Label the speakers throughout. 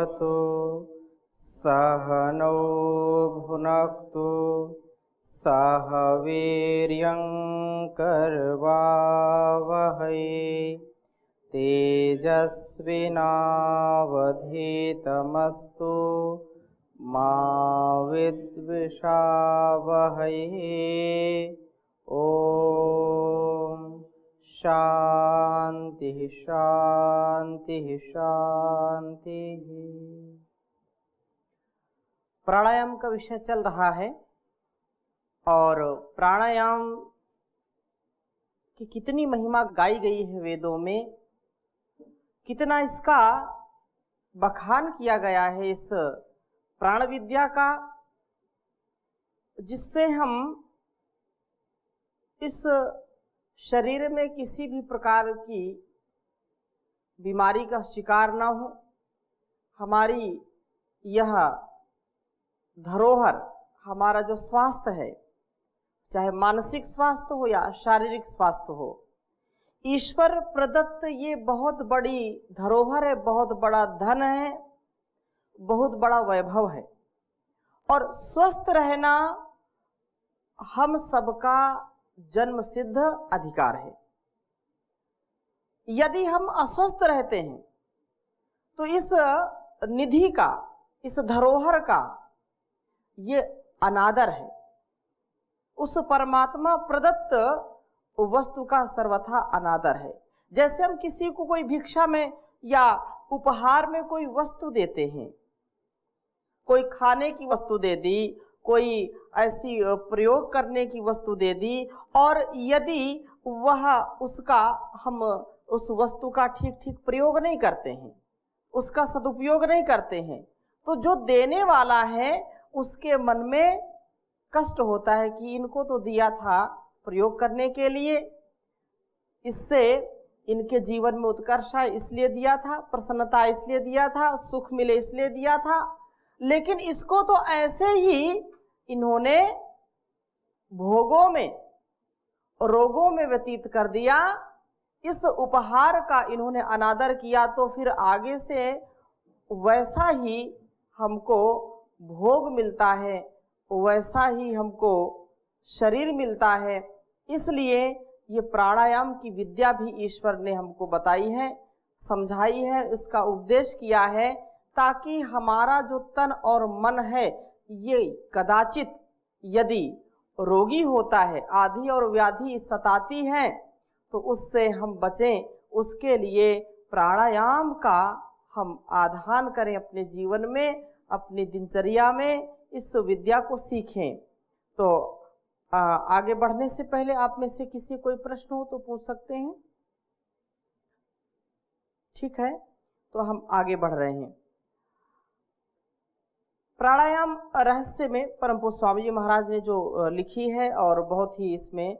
Speaker 1: भवतु सह नो भुनक्तु सह वीर्यं करवावहै तेजस्विनावधीतमस्तु मा विद्विषावहै। ओम शांति शांति शांति। प्राणायाम का विषय चल रहा है और प्राणायाम की कितनी महिमा गाई गई है वेदों में, कितना इसका बखान किया गया है इस प्राण विद्या का, जिससे हम इस शरीर में किसी भी प्रकार की बीमारी का शिकार ना हो। हमारी यह धरोहर, हमारा जो स्वास्थ्य है, चाहे मानसिक स्वास्थ्य हो या शारीरिक स्वास्थ्य हो, ईश्वर प्रदत्त ये बहुत बड़ी धरोहर है, बहुत बड़ा धन है, बहुत बड़ा वैभव है। और स्वस्थ रहना हम सबका जन्म सिद्ध अधिकार है। यदि हम अस्वस्थ रहते हैं तो इस निधि का, इस धरोहर का ये अनादर है। उस परमात्मा प्रदत्त वस्तु का सर्वथा अनादर है। जैसे हम किसी को कोई भिक्षा में या उपहार में कोई वस्तु देते हैं, कोई खाने की वस्तु दे दी, कोई ऐसी प्रयोग करने की वस्तु दे दी, और यदि वह उसका हम उस वस्तु का ठीक ठीक प्रयोग नहीं करते हैं, उसका सदुपयोग नहीं करते हैं, तो जो देने वाला है उसके मन में कष्ट होता है कि इनको तो दिया था प्रयोग करने के लिए, इससे इनके जीवन में उत्कर्ष आए इसलिए दिया था, प्रसन्नता इसलिए दिया था, सुख मिले इसलिए दिया था, लेकिन इसको तो ऐसे ही इन्होंने भोगों में, रोगों में व्यतीत कर दिया। इस उपहार का इन्होंने अनादर किया, तो फिर आगे से वैसा ही हमको भोग मिलता है, वैसा ही हमको शरीर मिलता है। इसलिए ये प्राणायाम की विद्या भी ईश्वर ने हमको बताई है, समझाई है, इसका उपदेश किया है, ताकि हमारा जो तन और मन है ये कदाचित यदि रोगी होता है, आदि और व्याधि सताती है, तो उससे हम बचें। उसके लिए प्राणायाम का हम आधान करें अपने जीवन में, अपनी दिनचर्या में, इस विद्या को सीखें। तो आगे बढ़ने से पहले आप में से किसी कोई प्रश्न हो तो पूछ सकते हैं। ठीक है, तो हम आगे बढ़ रहे हैं। प्राणायाम रहस्य में परम पूज्य स्वामी जी महाराज ने जो लिखी है, और बहुत ही इसमें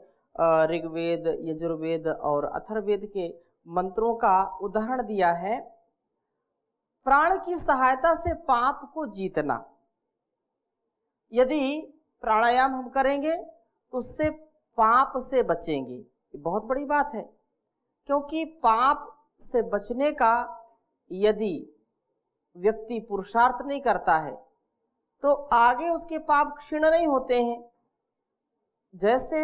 Speaker 1: ऋग्वेद, यजुर्वेद और अथर्ववेद के मंत्रों का उदाहरण दिया है। प्राण की सहायता से पाप को जीतना। यदि प्राणायाम हम करेंगे तो उससे पाप से बचेंगे। ये बहुत बड़ी बात है, क्योंकि पाप से बचने का यदि व्यक्ति पुरुषार्थ नहीं करता है तो आगे उसके पाप क्षीण नहीं होते हैं। जैसे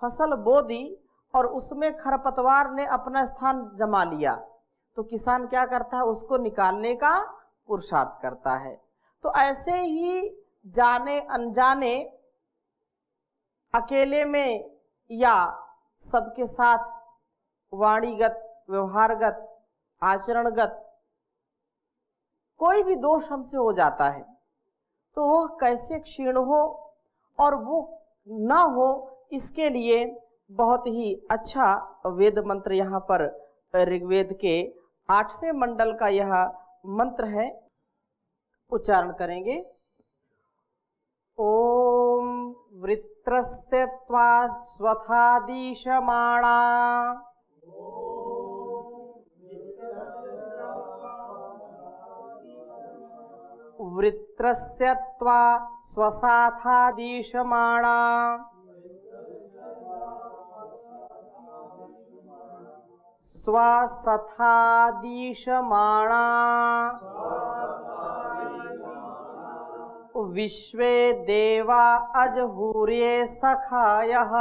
Speaker 1: फसल बो दी और उसमें खरपतवार ने अपना स्थान जमा लिया, तो किसान क्या करता है, उसको निकालने का पुरुषार्थ करता है। तो ऐसे ही जाने अनजाने, अकेले में या सबके साथ वाणीगत, व्यवहारगत, आचरणगत कोई भी दोष हमसे हो जाता है, तो वह कैसे क्षीण हो और वो ना हो, इसके लिए बहुत ही अच्छा वेद मंत्र यहाँ पर ऋग्वेद के 8वें मंडल का यह मंत्र है, उच्चारण करेंगे। ओम वृत्रस्य त्वा स्वथादिशमाणा वृत्रस्य त्वा स्वसाथादिशमाणा स्वसथादिशमाणा विश्वे देवा अजहूर्ये सखायः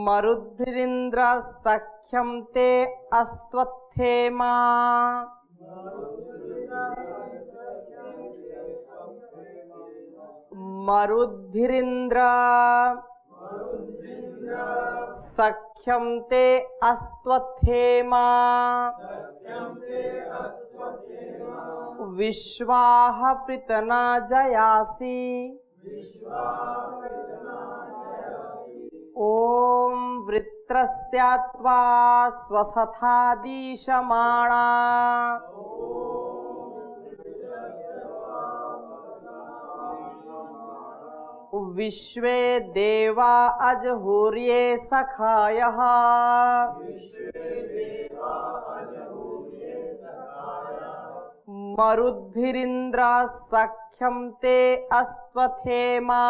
Speaker 1: मरुद्भिरिन्द्र सख्यं ते अस्त्वत्थेमा मरुद्भिरिन्द्र सख्यं ते अस्त्वत्थेमा विश्वाः पृतना जयासि ॐ वृत्रस्यात्वा स्वसथादीशमाणा विश्वे देवा अजहूर्ये सखायः मरुद्भिरिन्द्र सख्यं ते अस्त्वथेमा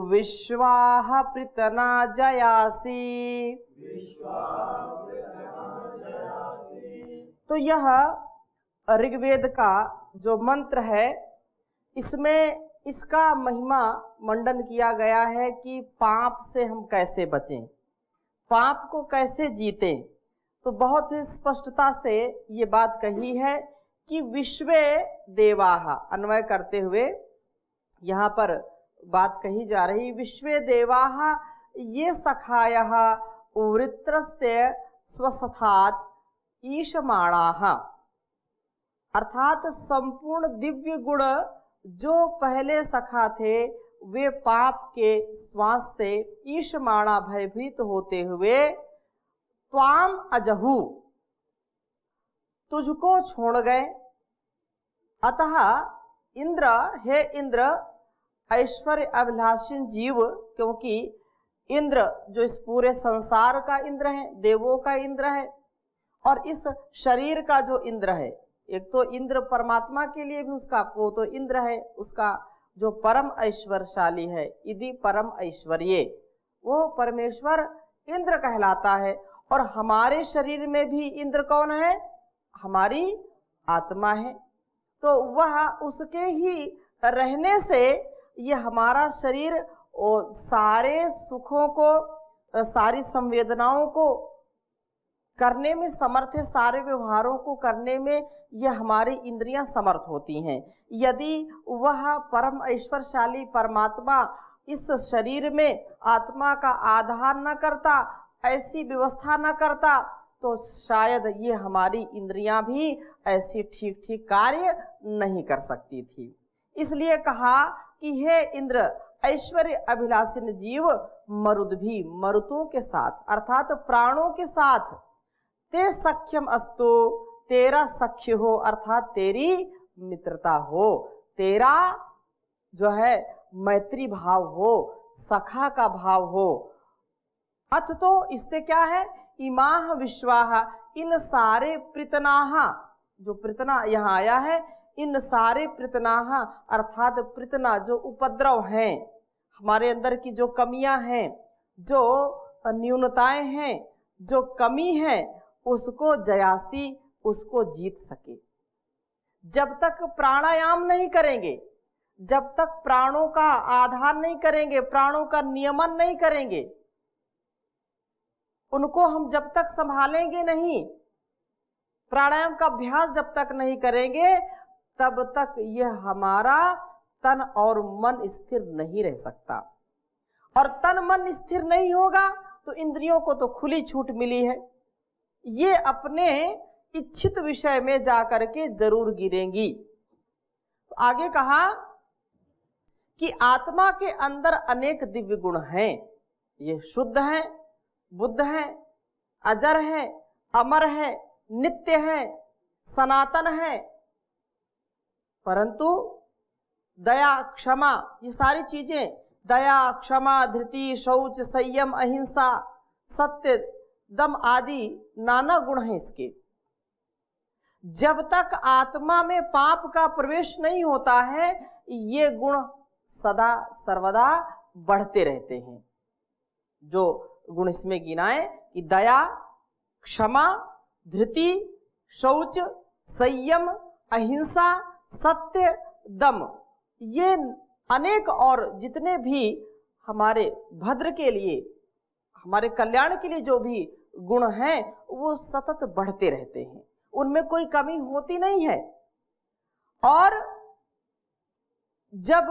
Speaker 1: विश्वाः पृतना जयासि। तो यह ऋग्वेद का जो मंत्र है, इसमें इसका महिमा मंडन किया गया है कि पाप से हम कैसे बचें, पाप को कैसे जीतें। तो बहुत ही स्पष्टता से ये बात कही है कि विश्वे देवाः, अन्वय करते हुए यहाँ पर बात कही जा रही, विश्वे देवाः ये सखायः वृत्रस्य स्वसथात् ईशमाणाः, अर्थात संपूर्ण दिव्य गुण जो पहले सखा थे वे पाप के श्वास से ईशमाणा भयभीत होते हुए त्वाम अजहू, तुझको छोड़ गए। अतः इंद्र, हे इंद्र, ऐश्वर्य अभिलाषी जीव, क्योंकि इंद्र जो इस पूरे संसार का इंद्र है, देवों का इंद्र है, और इस शरीर का जो इंद्र है, एक तो इंद्र परमात्मा के लिए भी उसका वो तो इंद्र है, उसका जो परम ऐश्वर्यशाली है, यदि परम ऐश्वर्य, वो परमेश्वर इंद्र कहलाता है। और हमारे शरीर में भी इंद्र कौन है? हमारी आत्मा है। तो वह उसके ही रहने से ये हमारा शरीर और सारे सुखों को, सारी संवेदनाओं को करने में समर्थ है, सारे व्यवहारों को करने में यह हमारी इंद्रियां समर्थ होती हैं। यदि वह परम ऐश्वर्यशाली परमात्मा इस शरीर में आत्मा का आधार न करता, ऐसी व्यवस्था न करता, तो शायद ये हमारी इंद्रियां भी ऐसी ठीक ठीक कार्य नहीं कर सकती थी। इसलिए कहा कि हे इंद्र, ऐश्वर्य अभिलाषी जीव मरुद भी, मरुतों के साथ अर्थात प्राणों के साथ, ते सख्यम अस्तु, तेरा सख्य हो अर्थात तेरी मित्रता हो, तेरा जो है मैत्री भाव हो, सखा का भाव हो। अथ तो इससे क्या है, इमाह विश्वाह, इन सारे पृतनाह, जो पृतना यहाँ आया है, इन सारे पृतनाह अर्थात पृतना जो उपद्रव हैं, हमारे अंदर की जो कमियां हैं, जो न्यूनताएं हैं, जो कमी है, उसको जयासी, उसको जीत सके। जब तक प्राणायाम नहीं करेंगे, जब तक प्राणों का आधार नहीं करेंगे, प्राणों का नियमन नहीं करेंगे, उनको हम जब तक संभालेंगे नहीं, प्राणायाम का अभ्यास जब तक नहीं करेंगे, तब तक यह हमारा तन और मन स्थिर नहीं रह सकता। और तन मन स्थिर नहीं होगा तो इंद्रियों को तो खुली छूट मिली है, ये अपने इच्छित विषय में जाकर के जरूर गिरेंगी। तो आगे कहा कि आत्मा के अंदर अनेक दिव्य गुण हैं, ये शुद्ध हैं, बुद्ध हैं, अजर हैं, अमर हैं, नित्य हैं, सनातन हैं, परंतु दया, क्षमा, ये सारी चीजें, दया, क्षमा, धृति, शौच, संयम, अहिंसा, सत्य, दम आदि नाना गुण हैं इसके। जब तक आत्मा में पाप का प्रवेश नहीं होता है, ये गुण सदा सर्वदा बढ़ते रहते हैं। जो गुण इसमें गिनाए कि दया, क्षमा, धृति, शौच, संयम, अहिंसा, सत्य, दम, ये अनेक और जितने भी हमारे भद्र के लिए, हमारे कल्याण के लिए जो भी गुण हैं वो सतत बढ़ते रहते हैं, उनमें कोई कमी होती नहीं है। और जब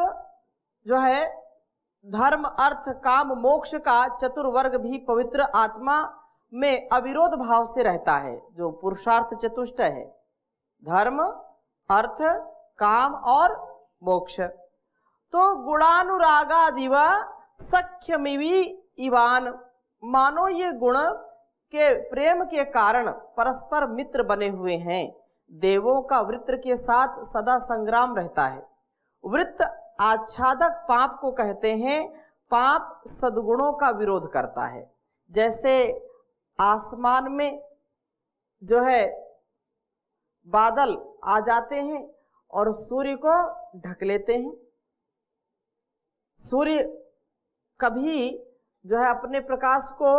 Speaker 1: जो है धर्म, अर्थ, काम, मोक्ष का चतुर्वर्ग भी पवित्र आत्मा में अविरोध भाव से रहता है, जो पुरुषार्थ चतुष्ट है, धर्म, अर्थ, काम और मोक्ष। तो गुणानुरागादिव सख्यमिवी इवान, मानो ये गुण के प्रेम के कारण परस्पर मित्र बने हुए हैं। देवों का वृत्र के साथ सदा संग्राम रहता है। वृत्त आच्छादक पाप को कहते हैं। पाप सद्गुणों का विरोध करता है। जैसे आसमान में जो है बादल आ जाते हैं और सूर्य को ढक लेते हैं। सूर्य कभी जो है अपने प्रकाश को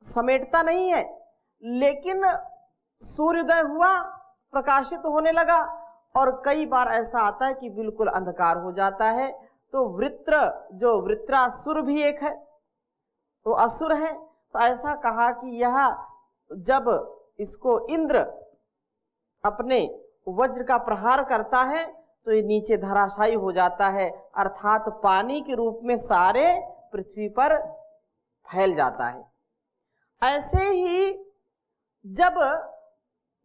Speaker 1: समेटता नहीं है, लेकिन सूर्योदय हुआ, प्रकाशित होने लगा, और कई बार ऐसा आता है कि बिल्कुल अंधकार हो जाता है। तो वृत्र, जो वृत्रासुर भी एक है, तो असुर है। तो ऐसा कहा कि यह जब इसको इंद्र अपने वज्र का प्रहार करता है तो ये नीचे धराशायी हो जाता है, अर्थात पानी के रूप में सारे पृथ्वी पर फैल जाता है। ऐसे ही जब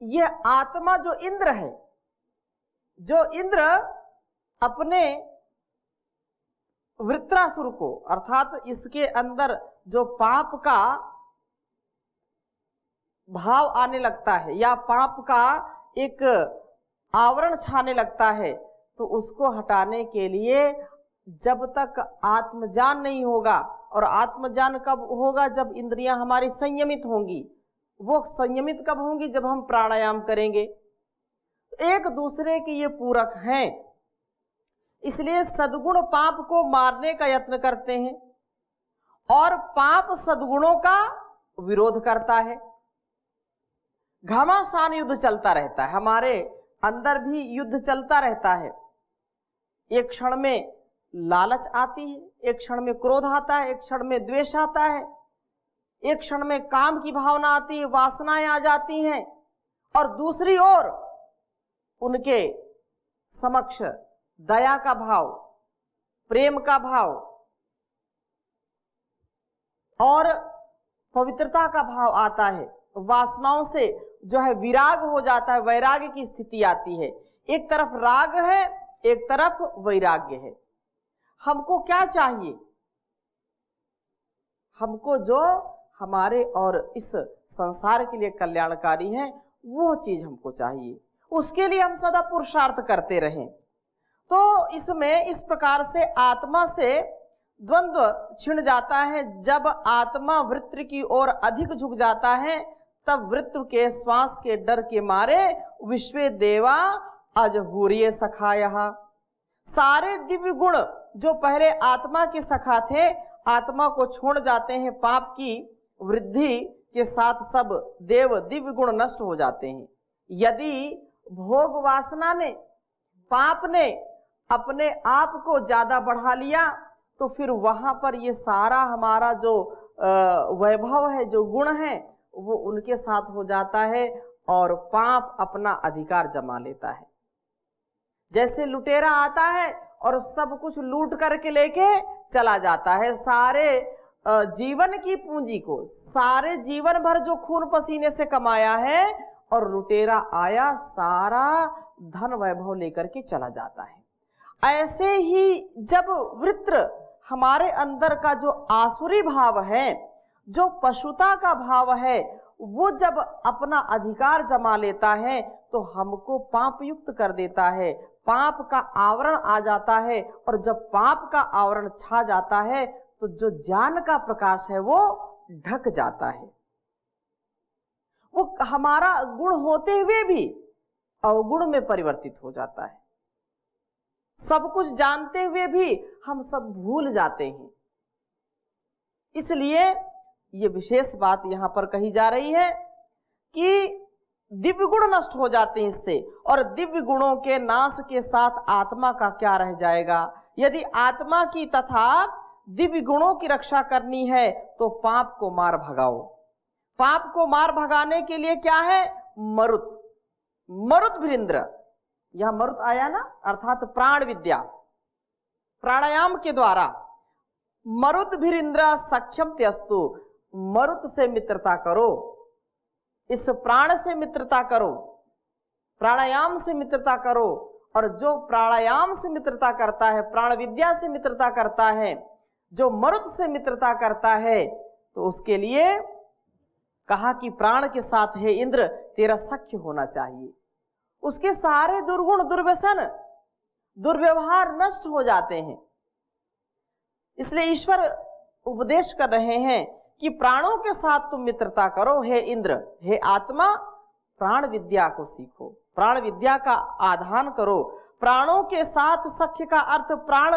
Speaker 1: यह आत्मा जो इंद्र है, जो इंद्र अपने वृत्रासुर को, अर्थात इसके अंदर जो पाप का भाव आने लगता है या पाप का एक आवरण छाने लगता है, तो उसको हटाने के लिए जब तक आत्मज्ञान नहीं होगा, और आत्मज्ञान कब होगा? जब इंद्रियां हमारी संयमित होंगी। वो संयमित कब होंगी? जब हम प्राणायाम करेंगे। एक दूसरे के ये पूरक हैं, इसलिए सद्गुण पाप को मारने का यत्न करते हैं और पाप सद्गुणों का विरोध करता है। घमासान युद्ध चलता रहता है, हमारे अंदर भी युद्ध चलता रहता है। एक क्षण में लालच आती है, एक क्षण में क्रोध आता है, एक क्षण में द्वेष आता है, एक क्षण में काम की भावना आती है, वासनाएं आ जाती हैं, और दूसरी ओर उनके समक्ष दया का भाव, प्रेम का भाव और पवित्रता का भाव आता है। वासनाओं से जो है विराग हो जाता है, वैराग्य की स्थिति आती है। एक तरफ राग है, एक तरफ वैराग्य है। हमको क्या चाहिए? हमको जो हमारे और इस संसार के लिए कल्याणकारी है वो चीज हमको चाहिए, उसके लिए हम सदा पुरुषार्थ करते रहें। तो इसमें इस प्रकार से आत्मा से द्वंद्व छिड़ जाता है। जब आत्मा वृत्र की ओर अधिक झुक जाता है, तब वृत्र के श्वास के डर के मारे विश्वे देवा अजहूर्य सखायः, सारे दिव्य गुण जो पहले आत्मा के सखा थे, आत्मा को छोड़ जाते हैं। पाप की वृद्धि के साथ सब देव दिव्य गुण नष्ट हो जाते हैं। यदि भोग वासना ने, पाप ने अपने आप को ज्यादा बढ़ा लिया, तो फिर वहां पर ये सारा हमारा जो वैभव है, जो गुण है, वो उनके साथ हो जाता है और पाप अपना अधिकार जमा लेता है। जैसे लुटेरा आता है और सब कुछ लूट करके लेके चला जाता है, सारे जीवन की पूंजी को, सारे जीवन भर जो खून पसीने से कमाया है, और लुटेरा आया सारा धन वैभव लेकर के चला जाता है। ऐसे ही जब वृत्र हमारे अंदर का जो आसुरी भाव है, जो पशुता का भाव है, वो जब अपना अधिकार जमा लेता है तो हमको पाप युक्त कर देता है, पाप का आवरण आ जाता है। और जब पाप का आवरण छा जाता है तो जो ज्ञान का प्रकाश है वो ढक जाता है। वो हमारा गुण होते हुए भी अवगुण में परिवर्तित हो जाता है। सब कुछ जानते हुए भी हम सब भूल जाते हैं। इसलिए ये विशेष बात यहाँ पर कही जा रही है कि दिव्य गुण नष्ट हो जाते हैं इससे, और दिव्य गुणों के नाश के साथ आत्मा का क्या रह जाएगा। यदि आत्मा की तथा दिव्य गुणों की रक्षा करनी है तो पाप को मार भगाओ। पाप को मार भगाने के लिए क्या है? मरुत, मरुत भृंद्र, यह मरुत आया ना, अर्थात प्राण विद्या, प्राणायाम के द्वारा मरुत भृंद्र सख्यम त्यस्तु, मरुत से मित्रता करो, इस प्राण से मित्रता करो, प्राणायाम से मित्रता करो। और जो प्राणायाम से मित्रता करता है, प्राण विद्या से मित्रता करता है, जो मरुत से मित्रता करता है, तो उसके लिए कहा कि प्राण के साथ हे इंद्र तेरा सख्य होना चाहिए। उसके सारे दुर्गुण, दुर्व्यसन, दुर्व्यवहार नष्ट हो जाते हैं। इसलिए ईश्वर उपदेश कर रहे हैं कि प्राणों के साथ तुम मित्रता करो हे इंद्र, हे आत्मा, प्राण विद्या को सीखो, प्राण विद्या का आधान करो। प्राणों के साथ सख्य का अर्थ प्राण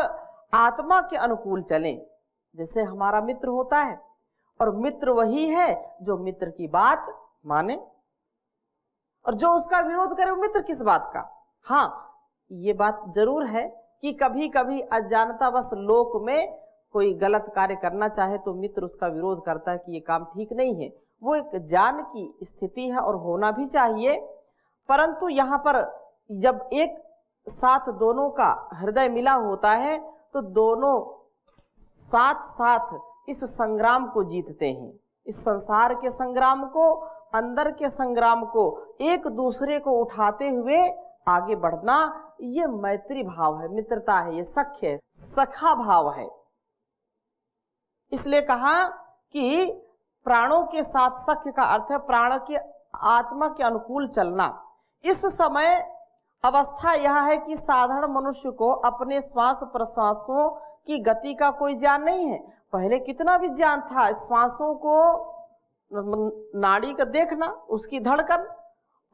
Speaker 1: आत्मा के अनुकूल चले। जैसे हमारा मित्र होता है, और मित्र वही है जो मित्र की बात माने, और जो उसका विरोध करे वो मित्र किस बात का। हाँ, ये बात जरूर है कि कभी कभी अज्ञानतावश लोक में कोई गलत कार्य करना चाहे तो मित्र उसका विरोध करता है कि ये काम ठीक नहीं है। वो एक ज्ञान की स्थिति है और होना भी चाहिए, परंतु यहाँ पर जब एक साथ दोनों का हृदय मिला होता है तो दोनों साथ साथ इस संग्राम को जीतते हैं। इस संसार के संग्राम को, अंदर के संग्राम को, एक दूसरे को उठाते हुए आगे बढ़ना, ये मैत्री भाव है, मित्रता है, ये सख्य है, सखा भाव है। इसलिए कहा कि प्राणों के साथ सख्य का अर्थ है प्राण के आत्मा के अनुकूल चलना। इस समय अवस्था यह है कि साधारण मनुष्य को अपने श्वास प्रश्वासों की गति का कोई ज्ञान नहीं है। पहले कितना विज्ञान था, श्वासों को, नाड़ी का देखना, उसकी धड़कन,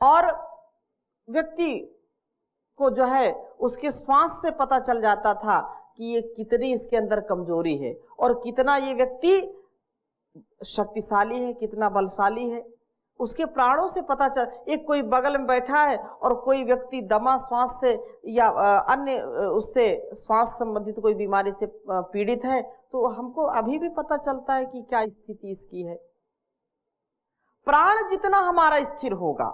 Speaker 1: और व्यक्ति को जो है उसके श्वास से पता चल जाता था कि ये कितनी इसके अंदर कमजोरी है और कितना ये व्यक्ति शक्तिशाली है, कितना बलशाली है। उसके प्राणों से पता चल, एक कोई बगल में बैठा है और कोई व्यक्ति दमा श्वास से या अन्य उससे श्वास संबंधित कोई बीमारी से पीड़ित है, तो हमको अभी भी पता चलता है कि क्या स्थिति इसकी है। प्राण जितना हमारा स्थिर होगा,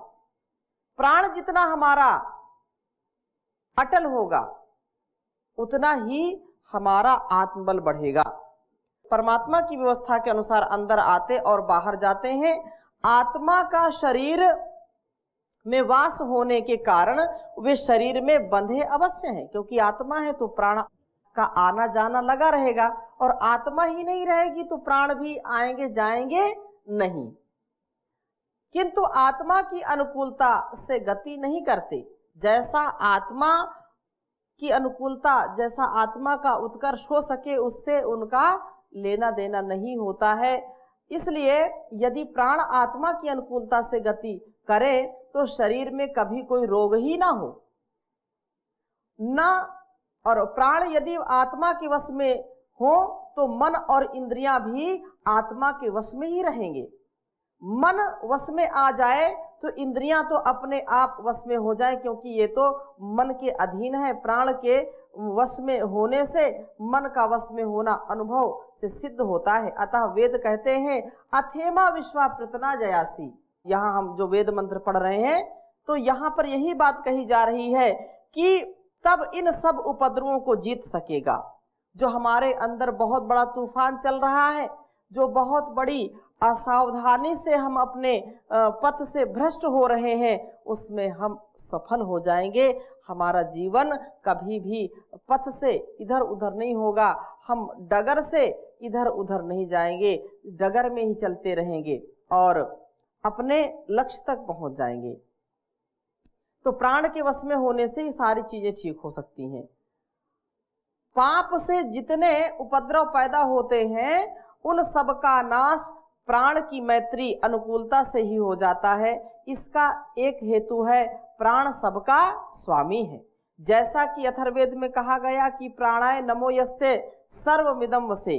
Speaker 1: प्राण जितना हमारा अटल होगा, उतना ही हमारा आत्मबल बढ़ेगा। परमात्मा की व्यवस्था के अनुसार अंदर आते और बाहर जाते हैं। आत्मा का शरीर में वास होने के कारण वे शरीर में बंधे अवश्य हैं, क्योंकि आत्मा है तो प्राण का आना जाना लगा रहेगा, और आत्मा ही नहीं रहेगी तो प्राण भी आएंगे जाएंगे नहीं। किंतु आत्मा की अनुकूलता से गति नहीं करते। जैसा आत्मा की अनुकूलता, जैसा आत्मा का उत्कर्ष हो सके, उससे उनका लेना देना नहीं होता है। इसलिए यदि प्राण आत्मा की अनुकूलता से गति करे तो शरीर में कभी कोई रोग ही ना हो ना, और प्राण यदि आत्मा के वश में हो तो मन और इंद्रियां भी आत्मा के वश में ही रहेंगे। मन वश में आ जाए तो इंद्रियां तो अपने आप वश में हो जाए, क्योंकि ये तो मन के अधीन है। प्राण के वश में होने से मन का वश में होना अनुभव से सिद्ध होता है। अतः वेद कहते हैं अथेमा विश्वा प्रतना जयासी। यहाँ हम जो वेद मंत्र पढ़ रहे हैं तो यहाँ पर यही बात कही जा रही है कि तब इन सब उपद्रवों को जीत सकेगा। जो हमारे अंदर बहुत बड़ा तूफान चल रहा है, जो बहुत बड़ी असावधानी से हम अपने पथ से भ्रष्ट हो रहे हैं, उसमें हम सफल हो जाएंगे। हमारा जीवन कभी भी पथ से इधर उधर नहीं होगा, हम डगर से इधर उधर नहीं जाएंगे, डगर में ही चलते रहेंगे और अपने लक्ष्य तक पहुंच जाएंगे। तो प्राण के वश में होने से ये सारी चीजें ठीक हो सकती हैं। पाप से जितने उपद्रव पैदा होते हैं उन सब का नाश प्राण की मैत्री अनुकूलता से ही हो जाता है। इसका एक हेतु है प्राण सबका स्वामी है। जैसा कि अथर्ववेद में कहा गया कि प्राणाय नमो यस्ते सर्वमिदं वसे,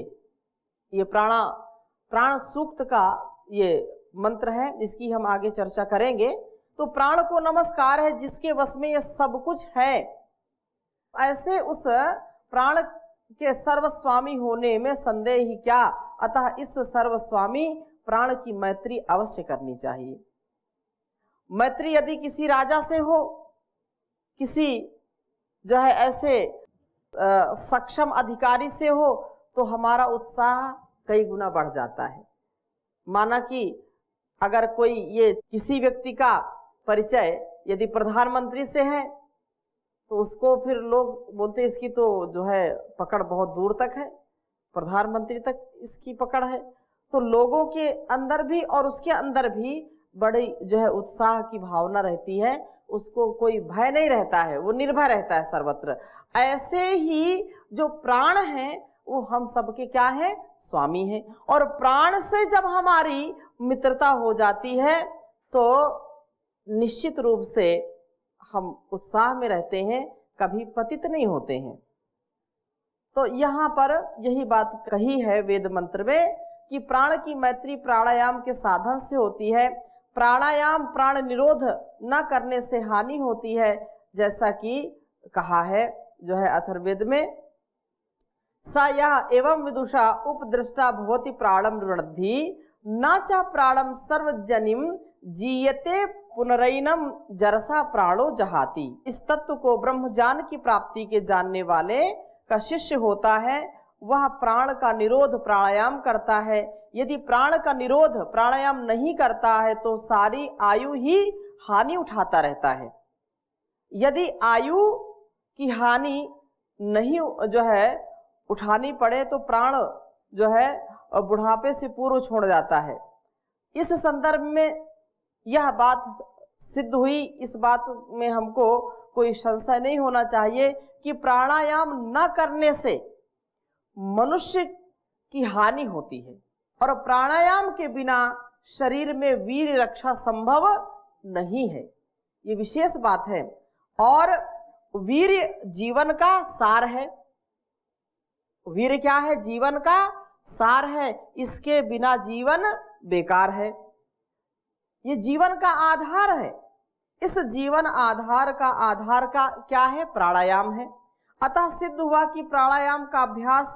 Speaker 1: ये प्राणा प्राण सूक्त का ये मंत्र है, जिसकी हम आगे चर्चा करेंगे। तो प्राण को नमस्कार है जिसके वश में ये सब कुछ है। ऐसे उस प्राण के सर्वस्वामी होने में संदेह ही क्या, अतः इस सर्वस्वामी प्राण की मैत्री अवश्य करनी चाहिए। मैत्री यदि किसी राजा से हो, किसी जो है ऐसे सक्षम अधिकारी से हो, तो हमारा उत्साह कई गुना बढ़ जाता है। माना कि अगर कोई ये किसी व्यक्ति का परिचय यदि प्रधानमंत्री से है, तो उसको फिर लोग बोलते हैं इसकी तो जो है पकड़ बहुत दूर तक है, प्रधानमंत्री तक इसकी पकड़ है। तो लोगों के अंदर भी और उसके अंदर भी बड़ी जो है उत्साह की भावना रहती है, उसको कोई भय नहीं रहता है, वो निर्भय रहता है सर्वत्र। ऐसे ही जो प्राण हैं वो हम सबके क्या हैं, स्वामी हैं। और प्राण से जब हमारी मित्रता हो जाती है तो निश्चित रूप से हम उत्साह में रहते हैं, कभी पतित नहीं होते हैं। तो यहाँ पर यही बात कही है वेद मंत्र में कि प्राण की मैत्री प्राणायाम के साधन से होती है। प्राणायाम प्राण निरोध न करने से हानि होती है, जैसा कि कहा है जो है अथर्ववेद में, सा यह एवं विदुषा उपदृष्टा भवति प्राणम रुणद्धि न च प्राणम सर्वजनिम जीयते पुनरैनम जरसा प्राणो जहाति। इस तत्व को ब्रह्मज्ञान की प्राप्ति के जानने वाले का शिष्य होता है, वह प्राण का निरोध प्राणायाम करता है। यदि प्राण का निरोध प्राणायाम नहीं करता है तो सारी आयु ही हानि उठाता रहता है। यदि आयु की हानि नहीं जो है उठानी पड़े तो प्राण जो है बुढ़ापे से पूर्व छोड़ जाता है। इस संदर्भ में यह बात सिद्ध हुई, इस बात में हमको कोई संशय नहीं होना चाहिए कि प्राणायाम न करने से मनुष्य की हानि होती है, और प्राणायाम के बिना शरीर में वीर रक्षा संभव नहीं है, ये विशेष बात है। और वीर जीवन का सार है। वीर क्या है, जीवन का सार है, इसके बिना जीवन बेकार है। ये जीवन का आधार है। इस जीवन आधार का क्या है, प्राणायाम है। अतः सिद्ध हुआ कि प्राणायाम का अभ्यास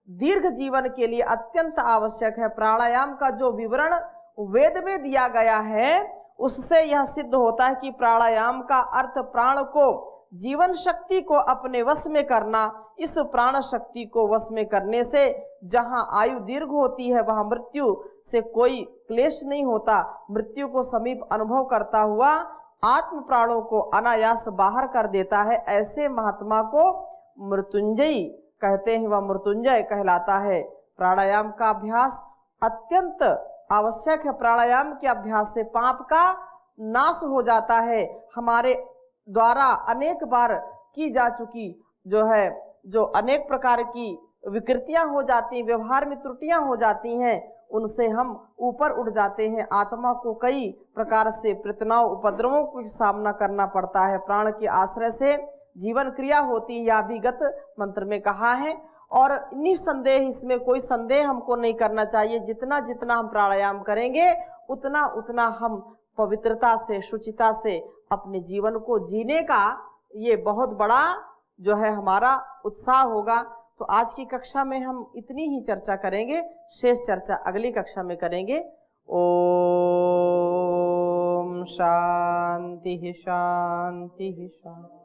Speaker 1: दीर्घ जीवन के लिए अत्यंत आवश्यक है। प्राणायाम का जो विवरण वेद में दिया गया है उससे यह सिद्ध होता है कि प्राणायाम का अर्थ प्राण को, जीवन शक्ति को अपने वश में करना। इस प्राण शक्ति को वश में करने से जहां आयु दीर्घ होती है वहां मृत्यु से कोई क्लेश नहीं होता। मृत्यु को समीप अनुभव करता हुआ आत्म प्राणों को अनायास बाहर कर देता है। ऐसे महात्मा को मृत्युंजयी कहते हैं, वह मृत्युंजय कहलाता है। प्राणायाम का अभ्यास अत्यंत आवश्यक है। प्राणायाम के अभ्यास से पाप का नाश हो जाता है। हमारे द्वारा अनेक बार की जा चुकी जो अनेक प्रकार की विकृतियां हो जाती, व्यवहार में त्रुटियां हो जाती हैं, उनसे हम ऊपर उठ जाते हैं। आत्मा को कई प्रकार से प्रतनाव उपद्रवों का सामना करना पड़ता है। प्राण के आश्रय से जीवन क्रिया होती है, यह भी गत मंत्र में कहा है। और निसंदेह इसमें कोई संदेह हमको नहीं करना चाहिए। जितना जितना हम प्राणायाम करेंगे उतना उतना हम पवित्रता से, शुचिता से अपने जीवन को जीने का ये बहुत बड़ा जो है हमारा उत्साह होगा। तो आज की कक्षा में हम इतनी ही चर्चा करेंगे, शेष चर्चा अगली कक्षा में करेंगे। ओम शांति शांति शांति।